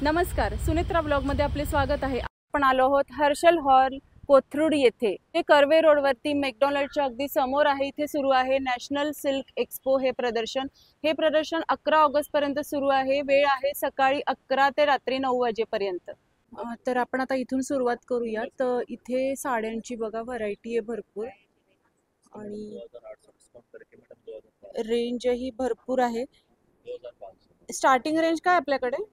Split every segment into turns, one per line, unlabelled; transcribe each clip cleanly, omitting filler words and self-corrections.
नमस्कार, सुनेत्रा ब्लॉगमध्ये आपले स्वागत आहे। आपण आलो आहोत हर्षल हॉल कोथरूड येथे। हे कर्वे रोडवरती मॅकडॉनल्डच्या अगदी समोर आहे। इथे सुरू आहे नॅशनल सिल्क एक्सपो हे प्रदर्शन। हे प्रदर्शन 11 ऑगस्ट पर्यंत सुरू आहे। वेळ आहे सकाळी 11 ते रात्री 9 वाजेपर्यंत। तर आपण आता इथून सुरुवात करूया। तर इथे साड्यांची बघा व्हरायटी आहे भरपूर आणि रेंज ही भरपूर आहे। स्टार्टिंग रेंज काय आपल्याकडे?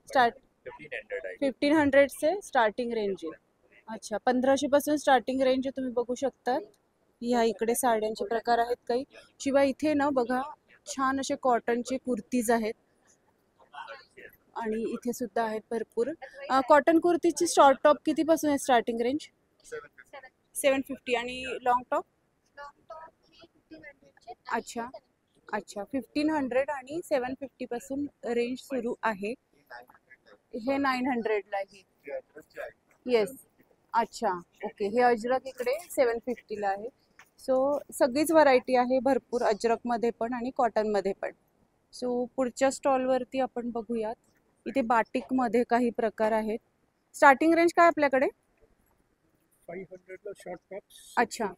1500 से स्टार्टिंग रेंज आहे। अच्छा, 1500 पासून स्टार्टिंग रेंज तुम्ही बघू शकता। या इकडे साड्यांचे प्रकार आहेत काही। शिवाय इथे ना बघा छान असे कॉटनचे कुर्तीज आहेत आणि इथे सुद्धा आहेत भरपूर। कॉटन कुर्तीची शॉर्ट टॉप किती पासून आहे स्टार्टिंग रेंज? 750 आणि लॉंग टॉप? अच्छा अच्छा, 1500 आणि 750 पासून रेंज सुरू आहे। हे 900 ला आहे। येस, अच्छा ओके। हे अजरक इकडे 750 ला आहे। सो सगळीच व्हरायटी आहे भरपूर, अजरक मध्ये पण आणि कॉटन मध्ये पण। सो पुढच्या स्टॉल वरती आपण बघूयात। इथे बाटिक मध्ये काही प्रकार आहेत। स्टार्टिंग रेंज काय आपल्याकडे?
500 ला शॉर्ट टॉप।
अच्छा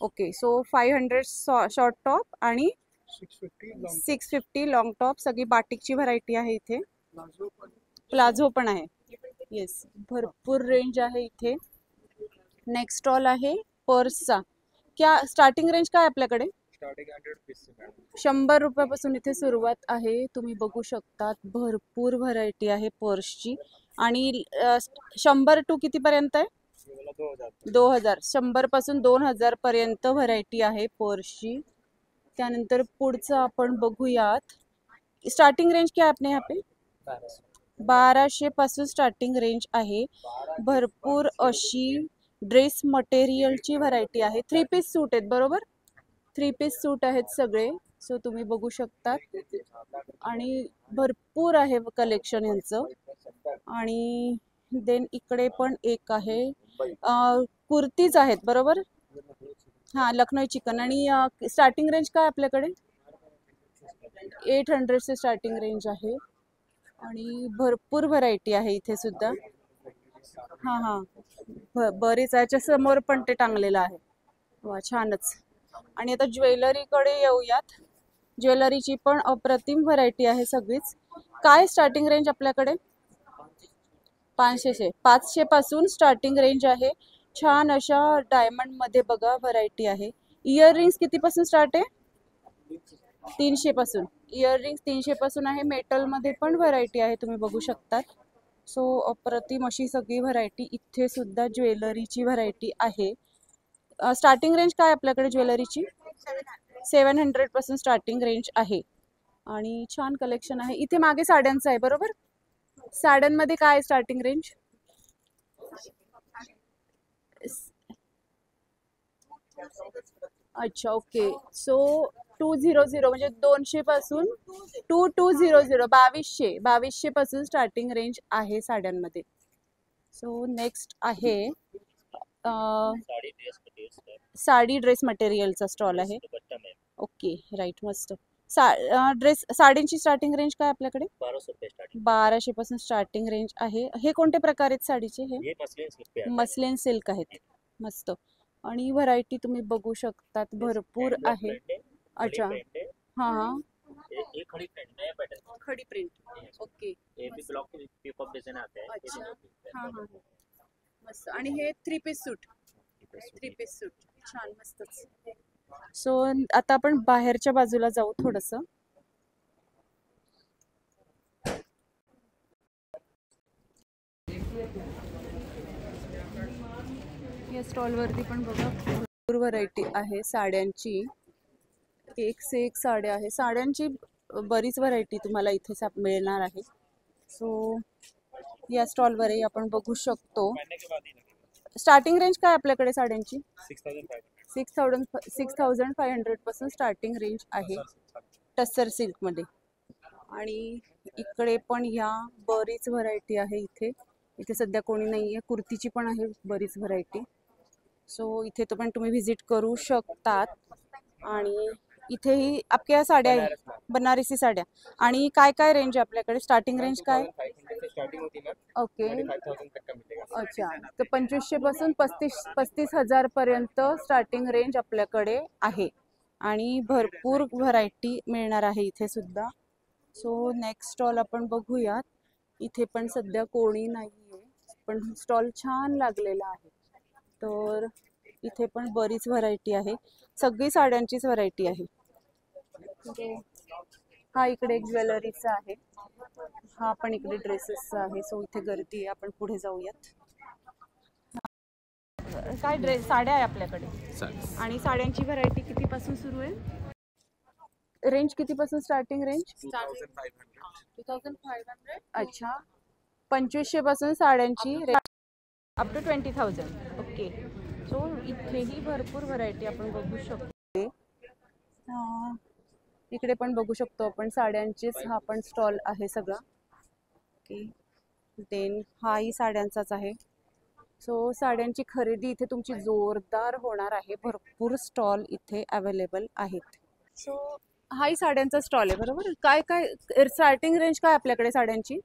ओके, सो 500 शॉर्ट टॉप आणि 650 लॉंग टॉप। सगळी बाटिकची व्हरायटी आहे इथे। प्लाझो पण आहे। येस, भरपूर रेंज आहे इथे। नेक्स्ट स्टॉल आहे पर्सचा। क्या स्टार्टिंग रेंज काय आपल्याकडे? 100 रुपयापासून इथे सुरुवात आहे। तुम्ही बघू शकतात भरपूर व्हरायटी आहे पर्सची। आणि 100 टू किती पर्यंत आहे? 2000। 100 पासून 2000 पर्यंत व्हरायटी आहे पर्सची। त्यानंतर पुढचं आपण बघूयात। स्टार्टिंग रेंज क्या आपने यहाँ पे? 1200 पासून स्टार्टिंग रेंज आहे। भरपूर अशी ड्रेस मटेरियलची व्हरायटी आहे। 3 पीस सूट आहेत बरोबर? 3 पीस सूट आहेत सगळे। सो तुम्ही बघू शकता आणि भरपूर आहे कलेक्शन यांचं। आणि देन इकडे पण एक आहे, कुर्तीज आहेत बरोबर? हां, लखनऊ चिकन। आणि स्टार्टिंग रेंज काय आपल्याकडे? 800 से स्टार्टिंग रेंज आहे आणि भरपूर व्हरायटी आहे इथे सुद्धा। हां हां, बरीच याच्या समोर पण ते टांगलेलं आहे। वा, छानच। आणि आता ज्वेलरीकडे येऊयात। ज्वेलरीची पण अप्रतिम व्हरायटी आहे सगळीच। काय स्टार्टिंग रेंज आपल्याकडे? 500 पासून स्टार्टिंग रेंज आहे। छान अशा डायमंड मध्ये बघा व्हरायटी आहे। इयररिंग्स किती पासून स्टार्ट आहे? 300 पासून। इयररिंग्स 300 पासून आहे। मेटल मध्ये पण व्हरायटी आहे, तुम्ही बघू शकता। सो अप्रतिम अशी सगळी व्हरायटी। इथे सुद्धा ज्वेलरीची व्हरायटी आहे। स्टार्टिंग रेंज काय आपल्याकडे ज्वेलरीची? 700 पासून स्टार्टिंग रेंज आहे आणि छान कलेक्शन आहे। इथे मागे साड्यांचं आहे बरोबर? साड्यांमध्ये काय स्टार्टिंग रेंज? अच्छा ओके, सो 200 म्हणजे 200 पासून 2200 2200 पासून स्टार्टिंग रेंज आहे साड्यांमध्ये। सो नेक्स्ट आहे साडी ड्रेस मटेरियलचा स्टॉल आहे। ओके राईट, मस्त। साडींची स्टार्टिंग रेंज काय आपल्याकडे? 1200 पासून स्टार्टिंग रेंज आहे। हे कोणते प्रकार आहेत साडीचे? हे मस्लिन सिल्क आहेत, मस्त। आणि व्हरायटी तुम्ही बघू शकतात भरपूर आहे। अच्छा हां, खडी प्रिंट, ओके। अच्छा हां हां, मस्त। आणि हे 3 पीस सूट, 3 पीस सूट छान, मस्तच। सो आता आपण बाहेरच्या बाजूला जाऊ थोडस। या स्टॉल वरती पण बघा भरपूर व्हरायटी आहे साड्यांची। एक से एक साड्या आहे। साड्यांची बरीच व्हरायटी तुम्हाला इथे मिळणार आहे। सो या स्टॉल वरही आपण बघू शकतो। स्टार्टिंग रेंज काय आपल्याकडे साड्यांची? 6500 पासून स्टार्टिंग रेंज आहे टस्सर सिल्क मध्ये। आणि इकडे पण ह्या बरीच व्हरायटी आहे। इथे सध्या कोणी नाहीये। कुर्तीची पण आहे बरीच व्हरायटी। सो इथे तो पण तुम्ही व्हिजिट करू शकतात। आणि इथेही आपके यहाँ साड्या आहे,
बनारस में
बनारसी साड्या. आणि काय काय रेंज आहे आपल्याकडे, स्टार्टिंग रेंज काय?
2500 से स्टार्टिंग होती है मैम,
ओके.
25,000 तक का मिलेगा.
अच्छा, तर 2500 पासून 35,000 पर्यंत स्टार्टिंग रेंज आपल्याकडे आहे आणि भरपूर व्हरायटी मिळणार आहे इथे सुद्धा. सो नेक्स्ट स्टॉल आपण बघूयात. इथे पण सध्या कोणी नाहीये, पण स्टॉल छान लागलेला आहे. तर इथे पण बरीच व्हरायटी आहे, सगळी साड्यांचीच व्हरायटी आहे. हा इकडे एक ज्वेलरीचा आहे, हा पण इकडे ड्रेसेसचा आहे. सो इथे गर्दी आहे, आपण पुढे जाऊयात. काय ड्रेस साड्या आहे आपल्याकडे, आणि साड्यांची व्हरायटी कितीपासून सुरू आहे, रेंज कितीपासून स्टार्टिंग रेंज? 2500. अच्छा, 2500 पासून साड्यांची range up to 20,000. Okay. So इथेही भरपूर व्हरायटी आपण बघू शकतो. इकडे पण बघू शकतो आपण साड्यांचेच हा पण स्टॉल आहे सगळा. ओके. देन हाही साड्यांचाच आहे. सो साड्यांची खरेदी इथे तुमची जोरदार होणार आहे. भरपूर स्टॉल इथे अवेलेबल आहेत. सो हाही साड्यांचा स्टॉल आहे, बरोबर. काय काय स्टार्टिंग रेंज काय आपल्याकडे साड्यांची,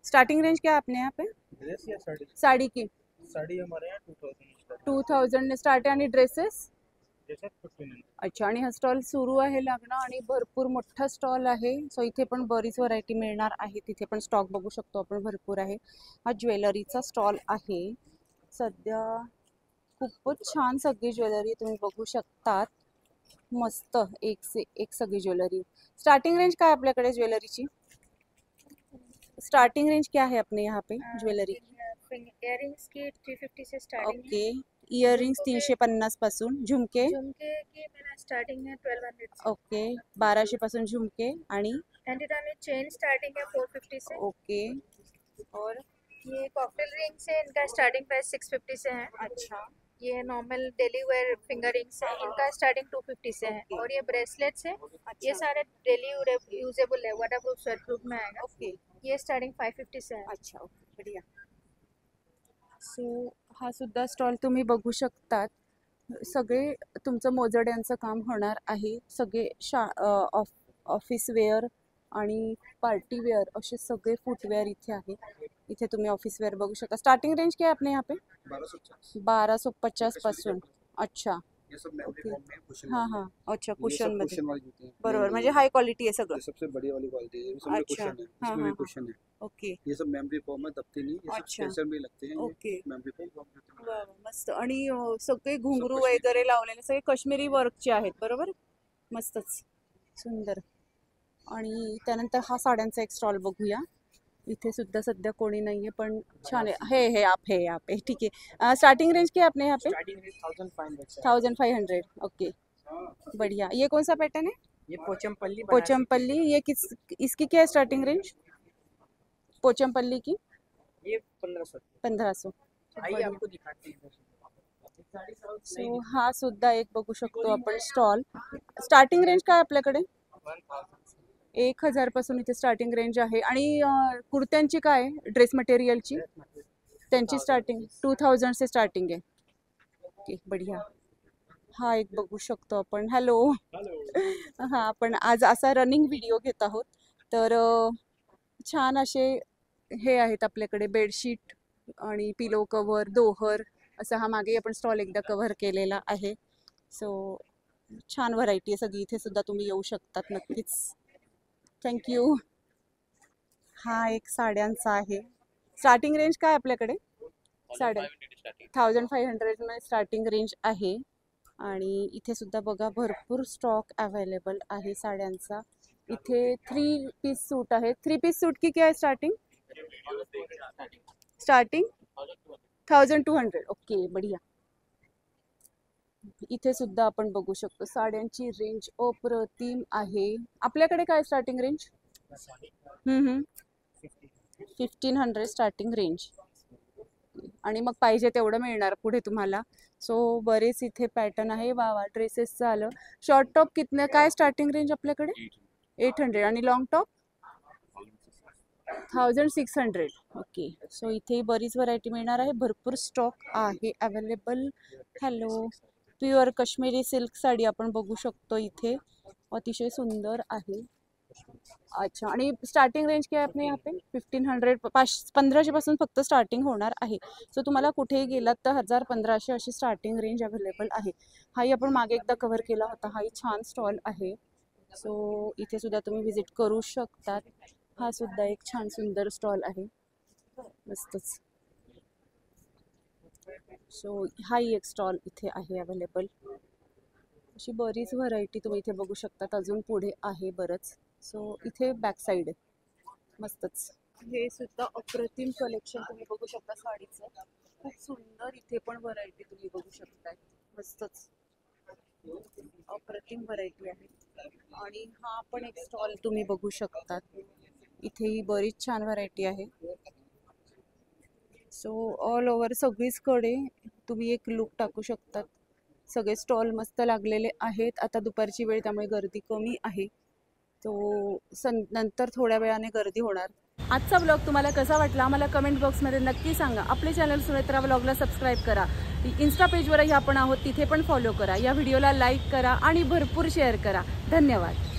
स्टार्टिंग रेंज क्या है अपने यहाँ पे?
ड्रेस या साड़ी?
साड़ी की
साड़ी हमारे यहाँ 2000
2000 ने स्टार्ट आहे आणि ड्रेसेस?
ड्रेसेस 1500.
अच्छा, आणि हा स्टॉल सुरू आहे लागणं आणि भरपूर मोठा स्टॉल आहे. सो इथे पण बरीच व्हरायटी मिळणार आहे. तिथे पण स्टॉक बघू शकतो आपण, भरपूर आहे. हा ज्वेलरीचा स्टॉल आहे. सध्या खूपच छान सगळी ज्वेलरी तुम्ही बघू शकतात. मस्त एक से एक सगळी ज्वेलरी. स्टार्टिंग रेंज काय आपल्याकडे ज्वेलरीची, स्टार्टिंग रेंज क्या है अपने यहाँ पे ज्वेलरी?
इयरिंग्स की 350 से स्टार्टिंग है.
ओके. इयरिंग्स 350 पासून, झुमके?
झुमके की मेरा स्टार्टिंग है 1200 से.
ओके, 1200 पासून झुमके. आणि
एंटीटानी चेन स्टार्टिंग है 450 से.
ओके. और
ये कॉकटेल रिंग से इनका स्टार्टिंग प्राइस 650 से है.
अच्छा,
ये normal daily wear finger rings है, इनका स्टार्टिंग 250 से है.
Okay.
और ये ब्रेसलेट्स है, ये
अच्छा.
सारे डेली यूजेबल है, वाटर प्रूफ स्वेट प्रूफ में आएगा.
ओके.
ये स्टार्टिंग 550 से है.
अच्छा, ओके, बढ़िया. सो हा सुद्धा स्टॉल तुम्ही बघू शकतात. सगळे तुमचं मोजड्यांचं काम होणार आहे. सगळे ऑफिस वेअर आणि पार्टी वेअर असे सगळे फुटवेअर इथे आहे. इथे तुम्ही ऑफिस वेअर बघू शकता. स्टार्टिंग रेंज क्या है अपने यहाँ पे? 1250 पासून. अच्छा,
ये सब मेमोरी फोम में कुशन
हाँ हाँ. अच्छा, कुशन मध्ये,
कुशन वाली जूते हैं
बरोबर. म्हणजे हाय क्वालिटी आहे सगळं.
ये सबसे बढ़िया वाली क्वालिटी है, इसमें
अच्छा.
कुशन है,
हाँ,
इसमें भी
हाँ,
कुशन है.
ओके.
ये सब मेमोरी फोम है, दबते नहीं, ये सब
अच्छा.
स्पेशल में लगते हैं.
ओके.
मेमोरी फोम
वा, मस्त. आणि सगळे घुंगरू वगैरे लावलेले सगळे काश्मीरी वर्कचे आहेत, बरोबर. मस्तच सुंदर. आणि त्यानंतर हा साड्यांचा एक स्टॉल बघूया. इथे सुद्धा सध्या कोणी नाहीये, पण छान आहे. हे आप है, ठीक है. स्टार्टिंग रेंज क्या है अपने यहाँ पे?
स्टार्टिंग रेंज 1500 से.
1500. ओके, बढ़िया. ये कौन सा पैटर्न है?
ये पोचमपल्ली
पोचमपल्ली. ये किस, इसकी क्या है स्टार्टिंग रेंज पोचमपल्ली की?
ये 1500.
1500.
आइए आपको दिखाते हैं.
सो हा सुद्धा एक बघू शकतो आपण स्टॉल. स्टार्टिंग रेंज काय आपल्याकडे? 1000 पासून इथे स्टार्टिंग रेंज आहे. आणि कुर्त्यांची काय, ड्रेस मटेरियलची, त्यांची स्टार्टिंग 2000 से स्टार्टिंग आहे. ओके, बढ़िया. हा एक बघू शकतो आपण. हॅलो. हा, आपण आज असा रनिंग व्हिडिओ घेत आहोत. तर छान असे हे आहेत आपल्याकडे बेडशीट आणि पिलो कव्हर, दोहर, असा हा मागे आपण स्टॉल एकदा कव्हर केलेला आहे. सो छान व्हरायटी आहे सगळी. इथे सुद्धा तुम्ही येऊ शकतात नक्कीच. थँक्यू. हा एक साड्यांचा आहे. स्टार्टिंग रेंज काय आपल्याकडे साड्या? 1500 मध्ये स्टार्टिंग रेंज आहे. आणि इथे सुद्धा बघा भरपूर स्टॉक अवेलेबल आहे साड्यांचा. इथे 3 पीस सूट आहे. 3 पीस सूट की क्या है स्टार्टिंग? स्टार्टिंग 1200. ओके, बढ़िया. इथे सुद्धा आपण बघू शकतो साड्यांची रेंज अप्रतिम आहे. आपल्याकडे काय स्टार्टिंग रेंज? 1500 starting range. आणि मग पाहिजे तेवढं मिळणार पुढे तुम्हाला. सो बरेच इथे पॅटर्न आहे. वा वा, ड्रेसेसचं आलं. शॉर्ट टॉप कितने काय स्टार्टिंग रेंज आपल्याकडे? 800. आणि लॉंग टॉप 1600. ओके. सो इथे बरीच व्हरायटी मिळणार आहे. भरपूर स्टॉक आहे available. Hello. Pure Kashmiri silk sari आपण बघू शकतो इथे, अतिशय सुंदर आहे. अच्छा, आणि स्टार्टिंग रेंज काय आपल्या यहाँ पे 1500 1500 पासून फक्त स्टार्टिंग होणार आहे. सो तुम्हाला कुठेही गेलात तर 1000-1500 अशी स्टार्टिंग रेंज अवेलेबल आहे. हाही आपण मागे एकदा कव्हर केला होता. हाही छान स्टॉल आहे. सो इथे सुद्धा तुम्ही व्हिजिट करू शकतात. हा सुद्धा एक छान सुंदर स्टॉल आहे, मस्तच. सो हाही एक स्टॉल इथे आहे अवेलेबल. अशी बरीच व्हरायटी तुम्ही इथे बघू शकतात. अजून पुढे आहे बरंच. सो इथे बॅक साईड मस्तच. हे सुद्धा अप्रतिम कलेक्शन तुम्ही बघू शकता साडीचं. खूप सुंदर इथे पण व्हरायटी तुम्ही बघू शकताय. मस्तच अप्रतिम व्हरायटी आहे. आणि हा पण एक स्टॉल तुम्ही बघू शकतात. इथेही बरीच छान व्हरायटी आहे. सो ऑल ओव्हर सगळीचकडे तुम्ही एक लुक टाकू शकतात. सगळे स्टॉल मस्त लागलेले आहेत. आता दुपारची वेळ त्यामुळे गर्दी कमी आहे. तो नंतर थोड्या वेळाने गर्दी होणार. आजचा ब्लॉग तुम्हाला कसा वाटला आम्हाला कमेंट बॉक्समध्ये नक्की सांगा. आपले चॅनल सुनेत्रा ब्लॉगला सबस्क्राईब करा. इन्स्टा पेजवरही आपण आहोत, तिथे पण फॉलो करा. या व्हिडिओला लाईक करा आणि भरपूर शेअर करा. धन्यवाद.